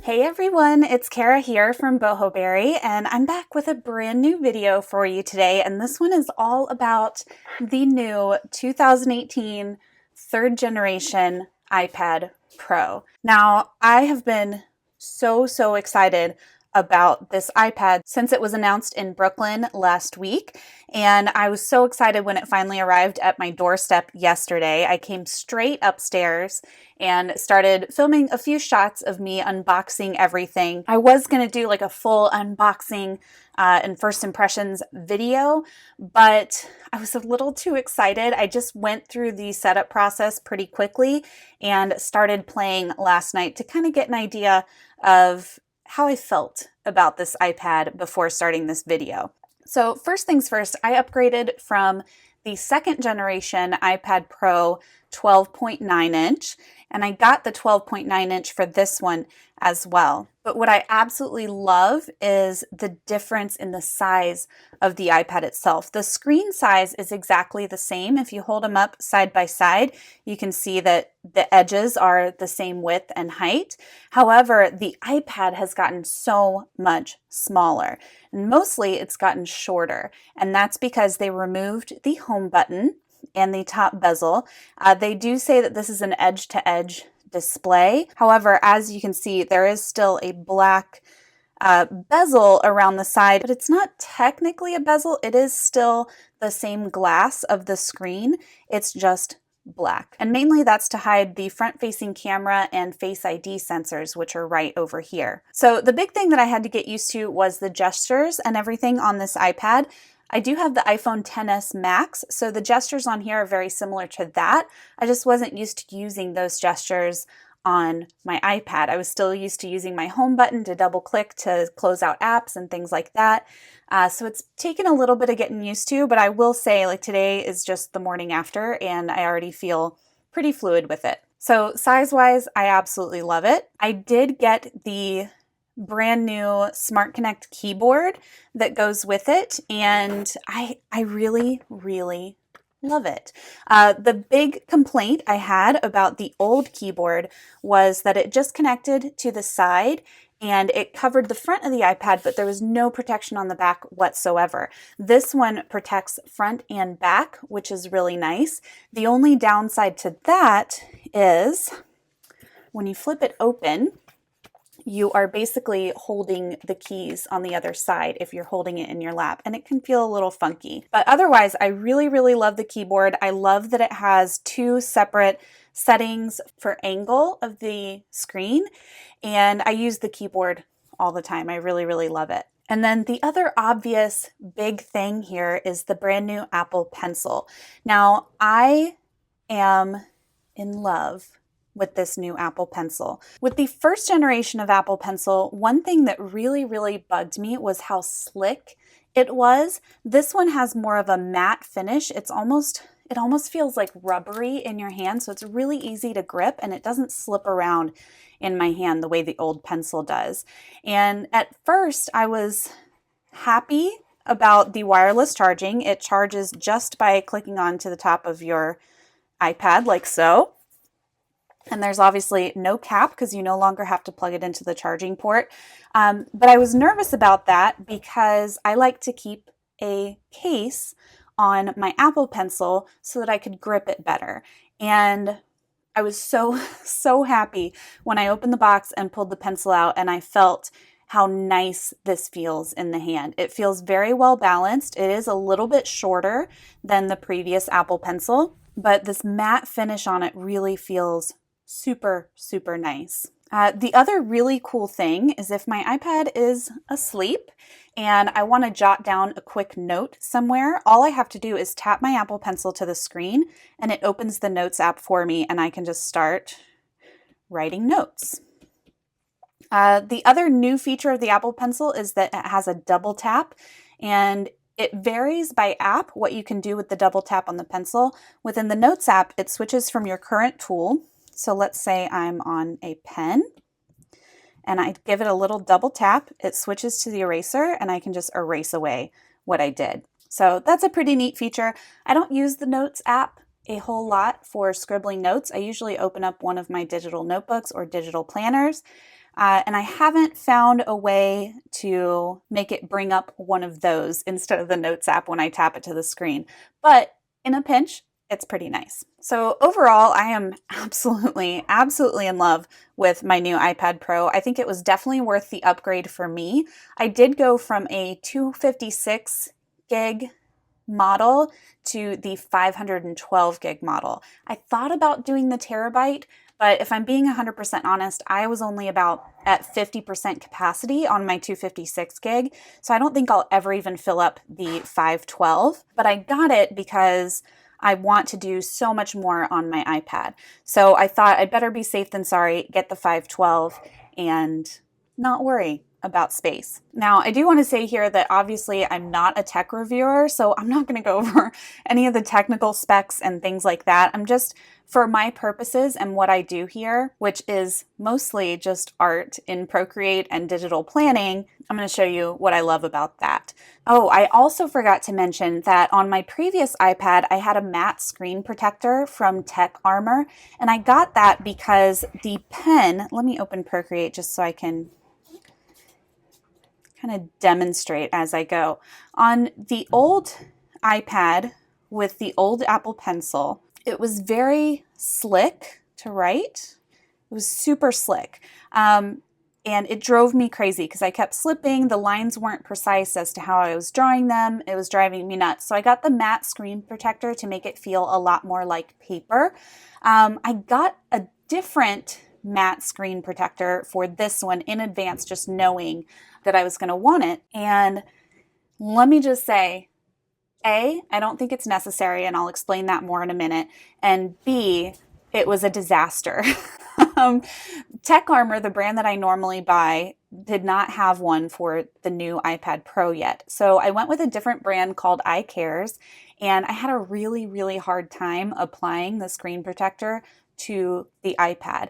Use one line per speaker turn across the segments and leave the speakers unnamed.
Hey everyone, it's Kara here from Boho, and I'm back with a brand new video for you today, and this one is all about the new 2018 third generation iPad Pro. Now, I have been so excited about this iPad since it was announced in Brooklyn last week, and I was so excited when it finally arrived at my doorstep yesterday. I came straight upstairs and started filming a few shots of me unboxing everything. I was going to do like a full unboxing and first impressions video, but I was a little too excited. I just went through the setup process pretty quickly and started playing last night to kind of get an idea of how I felt about this iPad before starting this video. So first things first, I upgraded from the second generation iPad Pro 12.9 inch, and I got the 12.9 inch for this one as well. But what I absolutely love is the difference in the size of the iPad itself. The screen size is exactly the same. If you hold them up side by side, you can see that the edges are the same width and height. However, the iPad has gotten so much smaller, and mostly it's gotten shorter. And that's because they removed the home button and the top bezel. They do say that this is an edge-to-edge display. However, as you can see, there is still a black bezel around the side, but it's not technically a bezel. It is still the same glass of the screen. It's just black. And mainly that's to hide the front-facing camera and Face ID sensors, which are right over here. So the big thing that I had to get used to was the gestures and everything on this iPad. I do have the iPhone XS Max, so the gestures on here are very similar to that. I just wasn't used to using those gestures on my iPad. I was still used to using my home button to double click to close out apps and things like that. So it's taken a little bit of getting used to, but I will say like today is just the morning after and I already feel pretty fluid with it. So size-wise, I absolutely love it. I did get the brand new Smart Connect keyboard that goes with it, and I really love it. The big complaint I had about the old keyboard was that it just connected to the side and it covered the front of the iPad, but there was no protection on the back whatsoever. This one protects front and back, which is really nice. The only downside to that is when you flip it open, you are basically holding the keys on the other side if you're holding it in your lap, and it can feel a little funky. But otherwise, I really love the keyboard. I love that it has two separate settings for angle of the screen, and I use the keyboard all the time. I really love it. And then the other obvious big thing here is the brand new Apple Pencil. Now, I am in love with this new Apple Pencil. With the first generation of Apple Pencil, one thing that really bugged me was how slick it was. This one has more of a matte finish. It almost feels like rubbery in your hand, so it's really easy to grip and it doesn't slip around in my hand the way the old pencil does. And at first I was happy about the wireless charging. It charges just by clicking onto the top of your iPad like so. And there's obviously no cap because you no longer have to plug it into the charging port. But I was nervous about that because I like to keep a case on my Apple Pencil so that I could grip it better. And I was so happy when I opened the box and pulled the pencil out and I felt how nice this feels in the hand. It feels very well balanced. It is a little bit shorter than the previous Apple Pencil, but this matte finish on it really feels super nice. The other really cool thing is if my iPad is asleep and I want to jot down a quick note somewhere, all I have to do is tap my Apple Pencil to the screen and it opens the Notes app for me and I can just start writing notes. The other new feature of the Apple Pencil is that it has a double tap, and it varies by app what you can do with the double tap on the pencil. Within the Notes app, it switches from your current tool. So let's say I'm on a pen and I give it a little double tap, it switches to the eraser and I can just erase away what I did. So that's a pretty neat feature. I don't use the Notes app a whole lot for scribbling notes. I usually open up one of my digital notebooks or digital planners. And I haven't found a way to make it bring up one of those instead of the Notes app when I tap it to the screen. But in a pinch, it's pretty nice. So overall, I am absolutely in love with my new iPad Pro. I think it was definitely worth the upgrade for me. I did go from a 256 gig model to the 512 gig model. I thought about doing the terabyte, but if I'm being 100% honest, I was only about at 50% capacity on my 256 gig. So I don't think I'll ever even fill up the 512, but I got it because I want to do so much more on my iPad. So I thought I'd better be safe than sorry, get the 512 and not worry about space. Now, I do want to say here that obviously I'm not a tech reviewer, so I'm not going to go over any of the technical specs and things like that. I'm just, for my purposes and what I do here, which is mostly just art in Procreate and digital planning, I'm going to show you what I love about that. Oh, I also forgot to mention that on my previous iPad, I had a matte screen protector from Tech Armor, and I got that because the pen, let me open Procreate just so I can kind of demonstrate as I go. On the old iPad with the old Apple Pencil, it was very slick to write. It was super slick. And it drove me crazy because I kept slipping. The lines weren't precise as to how I was drawing them. It was driving me nuts. So I got the matte screen protector to make it feel a lot more like paper. I got a different matte screen protector for this one in advance, just knowing that I was going to want it. And let me just say, A, I don't think it's necessary, and I'll explain that more in a minute. And B, it was a disaster. Tech Armor, the brand that I normally buy, did not have one for the new iPad Pro yet. So I went with a different brand called iCares, and I had a really hard time applying the screen protector to the iPad.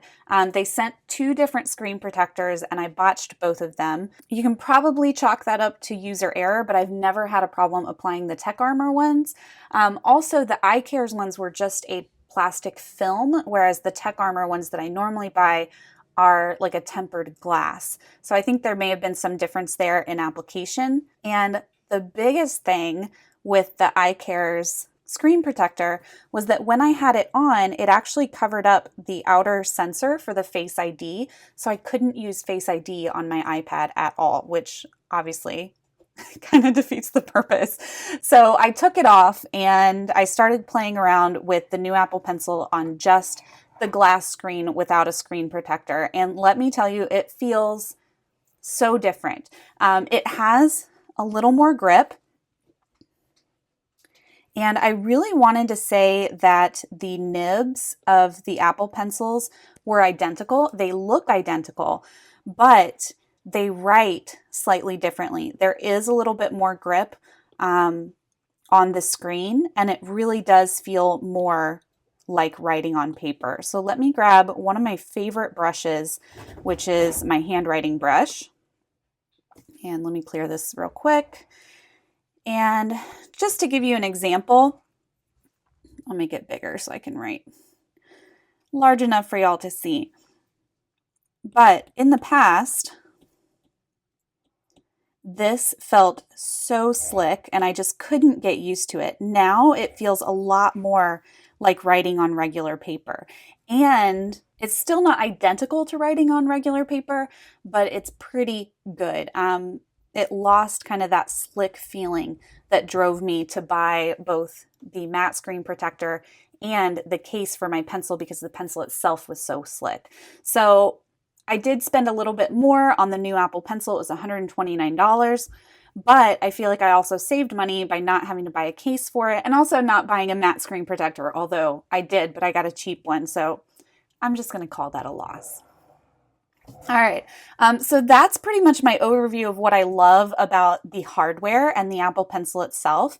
They sent two different screen protectors and I botched both of them. You can probably chalk that up to user error, but I've never had a problem applying the Tech Armor ones. Also, the iCares ones were just a plastic film, whereas the Tech Armor ones that I normally buy are like a tempered glass. So I think there may have been some difference there in application. And the biggest thing with the iCares screen protector was that when I had it on, it actually covered up the outer sensor for the Face ID. So I couldn't use Face ID on my iPad at all, which obviously kind of defeats the purpose. So I took it off and I started playing around with the new Apple Pencil on just the glass screen without a screen protector. And let me tell you, it feels so different. It has a little more grip. And I really wanted to say that the nibs of the Apple Pencils were identical. They look identical, but they write slightly differently. There is a little bit more grip on the screen, and it really does feel more like writing on paper. So let me grab one of my favorite brushes, which is my handwriting brush. And let me clear this real quick. And just to give you an example, I'll make it bigger so I can write large enough for y'all to see. But in the past, this felt so slick and I just couldn't get used to it. Now it feels a lot more like writing on regular paper. And it's still not identical to writing on regular paper, but it's pretty good. It lost kind of that slick feeling that drove me to buy both the matte screen protector and the case for my pencil because the pencil itself was so slick. So I did spend a little bit more on the new Apple Pencil. It was $129, but I feel like I also saved money by not having to buy a case for it and also not buying a matte screen protector, although I did, but I got a cheap one. So I'm just going to call that a loss. All right, so that's pretty much my overview of what I love about the hardware and the Apple Pencil itself.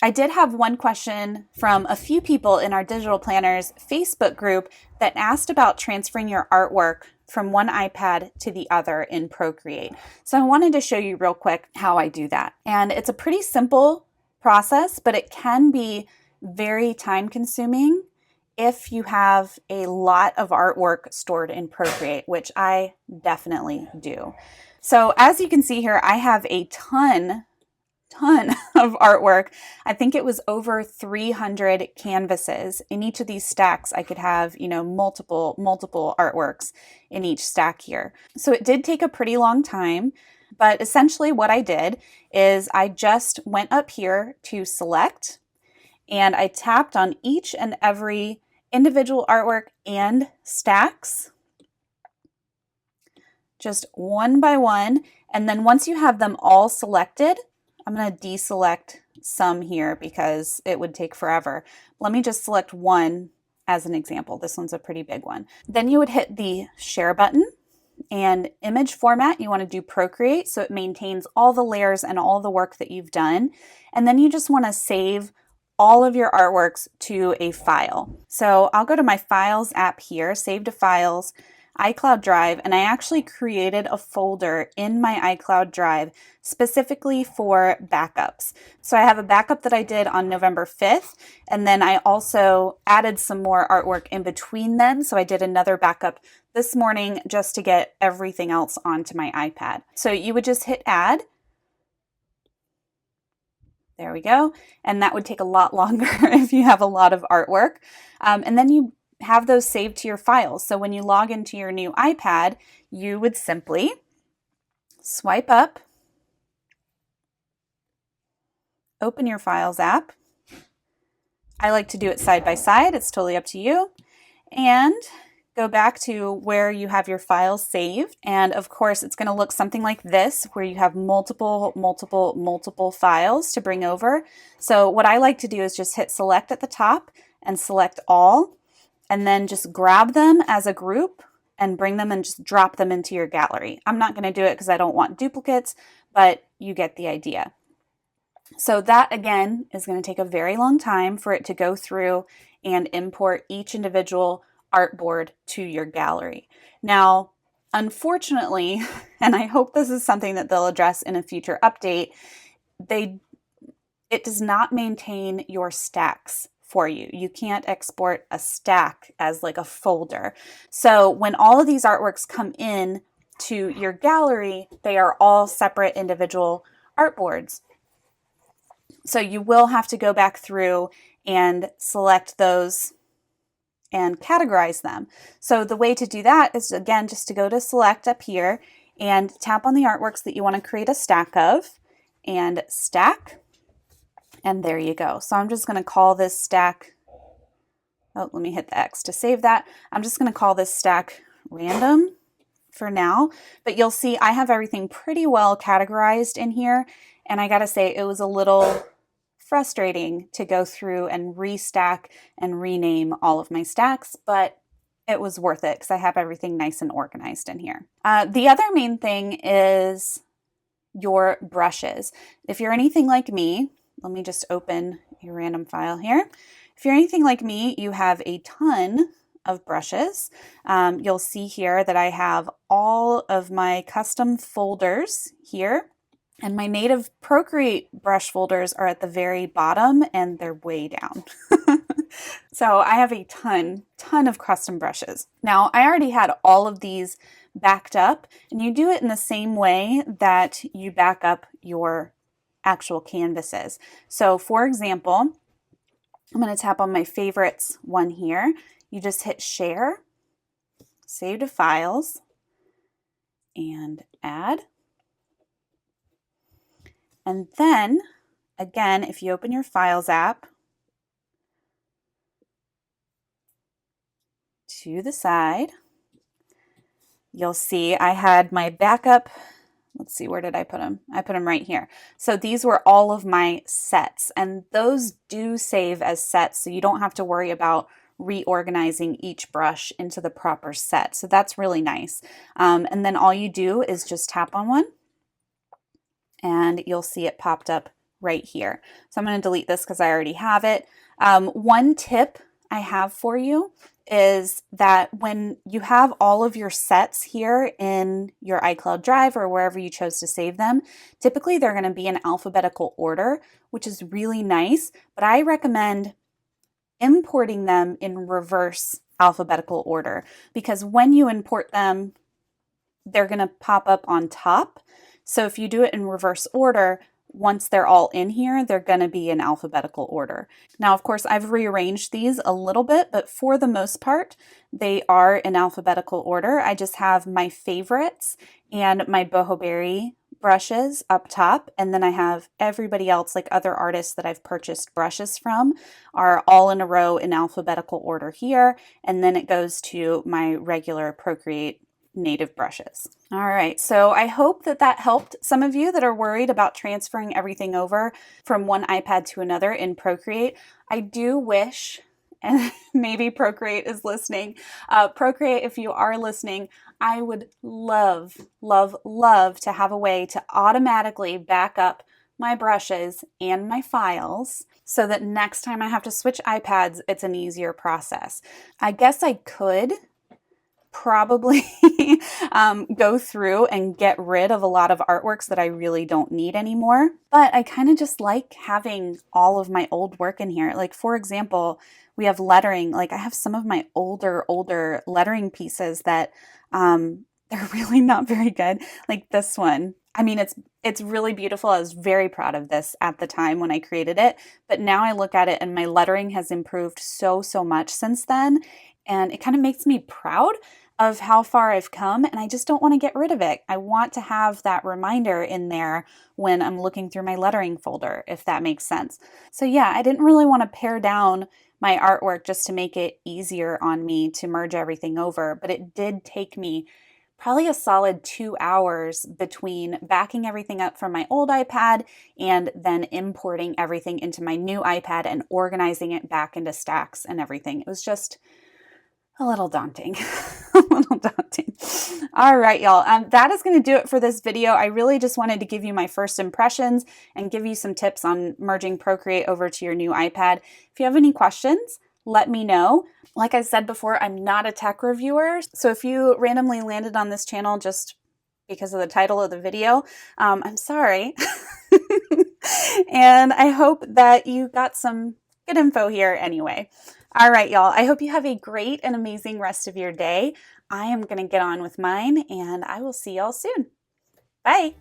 I did have one question from a few people in our Digital Planners Facebook group that asked about transferring your artwork from one iPad to the other in Procreate. So I wanted to show you real quick how I do that. And it's a pretty simple process, but it can be very time consuming if you have a lot of artwork stored in Procreate, which I definitely do. So as you can see here, I have a ton of artwork. I think it was over 300 canvases. In each of these stacks, I could have, multiple artworks in each stack here. So it did take a pretty long time, but essentially what I did is I just went up here to select, and I tapped on each and every individual artwork and stacks, just one by one. And then once you have them all selected, I'm going to deselect some here because it would take forever. Let me just select one as an example. This one's a pretty big one. Then you would hit the share button, and image format, you want to do Procreate so it maintains all the layers and all the work that you've done. And then you just want to save all of your artworks to a file. So I'll go to my Files app here, Save to Files, iCloud Drive, and I actually created a folder in my iCloud Drive specifically for backups. So I have a backup that I did on November 5th, and then I also added some more artwork in between then. So I did another backup this morning just to get everything else onto my iPad. So you would just hit Add. There we go. And that would take a lot longer if you have a lot of artwork. And then you have those saved to your files. So when you log into your new iPad, you would simply swipe up, open your Files app. I like to do it side by side. It's totally up to you. And go back to where you have your files saved. And of course, it's going to look something like this, where you have multiple files to bring over. So what I like to do is just hit select at the top and select all, and then just grab them as a group and bring them and just drop them into your gallery. I'm not going to do it because I don't want duplicates, but you get the idea. So that again is going to take a very long time for it to go through and import each individual artboard to your gallery. Now, unfortunately, and I hope this is something that they'll address in a future update, it does not maintain your stacks for you. You can't export a stack as like a folder. So when all of these artworks come in to your gallery, they are all separate individual artboards. So you will have to go back through and select those and categorize them. So the way to do that is, again, just to go to select up here and tap on the artworks that you want to create a stack of, and stack, and there you go. So I'm just going to call this stack, oh, let me hit the X to save that. I'm just going to call this stack random for now, but you'll see I have everything pretty well categorized in here, and I gotta say it was a little frustrating to go through and restack and rename all of my stacks, but it was worth it because I have everything nice and organized in here. The other main thing is your brushes. If you're anything like me, let me just open your random file here. If you're anything like me, you have a ton of brushes. You'll see here that I have all of my custom folders here. And my native Procreate brush folders are at the very bottom, and they're way down. So I have a ton of custom brushes. Now, I already had all of these backed up, and you do it in the same way that you back up your actual canvases. So for example, I'm going to tap on my favorites one here. You just hit share, save to files, and add. And then, again, if you open your Files app, to the side, you'll see I had my backup. Let's see, where did I put them? I put them right here. So these were all of my sets, and those do save as sets, so you don't have to worry about reorganizing each brush into the proper set. So that's really nice. And then all you do is just tap on one, and you'll see it popped up right here. So I'm going to delete this because I already have it. One tip I have for you is that when you have all of your sets here in your iCloud Drive or wherever you chose to save them, typically they're going to be in alphabetical order, which is really nice, but I recommend importing them in reverse alphabetical order, because when you import them, they're going to pop up on top. So if you do it in reverse order, once they're all in here, they're going to be in alphabetical order. Now, of course, I've rearranged these a little bit, but for the most part, they are in alphabetical order. I just have my favorites and my Boho Berry brushes up top, and then I have everybody else, like other artists that I've purchased brushes from, are all in a row in alphabetical order here, and then it goes to my regular Procreate native brushes. All right, so I hope that that helped some of you that are worried about transferring everything over from one iPad to another in Procreate. I do wish, and maybe Procreate is listening, Procreate, if you are listening, I would love, love, love to have a way to automatically back up my brushes and my files so that next time I have to switch iPads, it's an easier process. I guess I could probably go through and get rid of a lot of artworks that I really don't need anymore. But I kind of just like having all of my old work in here. Like, for example, we have lettering. Like, I have some of my older lettering pieces that they're really not very good. Like this one. I mean, it's really beautiful. I was very proud of this at the time when I created it, but now I look at it and my lettering has improved so much since then, and it kind of makes me proud of how far I've come, and I just don't want to get rid of it. I want to have that reminder in there when I'm looking through my lettering folder, if that makes sense. So yeah, I didn't really want to pare down my artwork just to make it easier on me to merge everything over, but it did take me probably a solid 2 hours between backing everything up from my old iPad and then importing everything into my new iPad and organizing it back into stacks and everything. It was just a little daunting. A little daunting. All right, y'all. That is going to do it for this video. I really just wanted to give you my first impressions and give you some tips on merging Procreate over to your new iPad. If you have any questions, let me know. Like I said before, I'm not a tech reviewer, so if you randomly landed on this channel just because of the title of the video, I'm sorry. And I hope that you got some good info here anyway. All right, y'all. I hope you have a great and amazing rest of your day. I am going to get on with mine, and I will see y'all soon. Bye.